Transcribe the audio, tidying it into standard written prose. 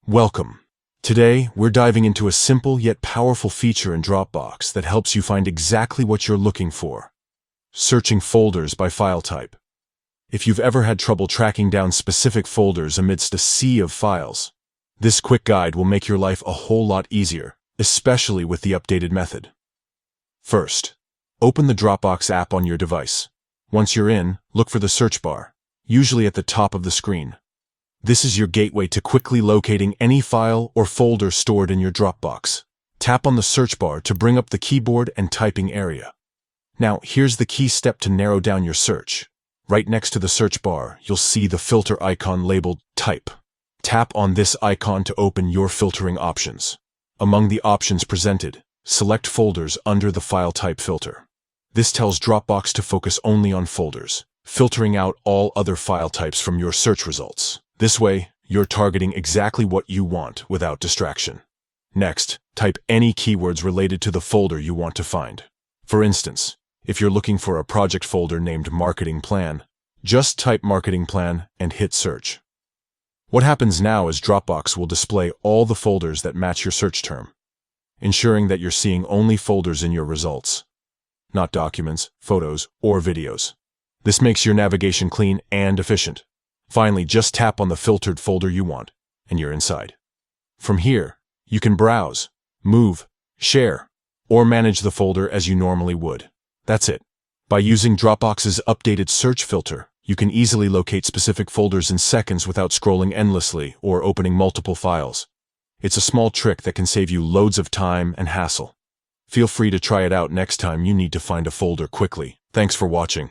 Welcome. Today, we're diving into a simple yet powerful feature in Dropbox that helps you find exactly what you're looking for. Searching folders by file type. If you've ever had trouble tracking down specific folders amidst a sea of files, this quick guide will make your life a whole lot easier, especially with the updated method. First, open the Dropbox app on your device. Once you're in, look for the search bar, usually at the top of the screen. This is your gateway to quickly locating any file or folder stored in your Dropbox. Tap on the search bar to bring up the keyboard and typing area. Now, here's the key step to narrow down your search. Right next to the search bar, you'll see the filter icon labeled Type. Tap on this icon to open your filtering options. Among the options presented, select folders under the file type filter. This tells Dropbox to focus only on folders, filtering out all other file types from your search results. This way, you're targeting exactly what you want without distraction. Next, type any keywords related to the folder you want to find. For instance, if you're looking for a project folder named Marketing Plan, just type Marketing Plan and hit search. What happens now is Dropbox will display all the folders that match your search term, ensuring that you're seeing only folders in your results, not documents, photos, or videos. This makes your navigation clean and efficient. Finally, just tap on the filtered folder you want, and you're inside. From here, you can browse, move, share, or manage the folder as you normally would. That's it. By using Dropbox's updated search filter, you can easily locate specific folders in seconds without scrolling endlessly or opening multiple files. It's a small trick that can save you loads of time and hassle. Feel free to try it out next time you need to find a folder quickly. Thanks for watching.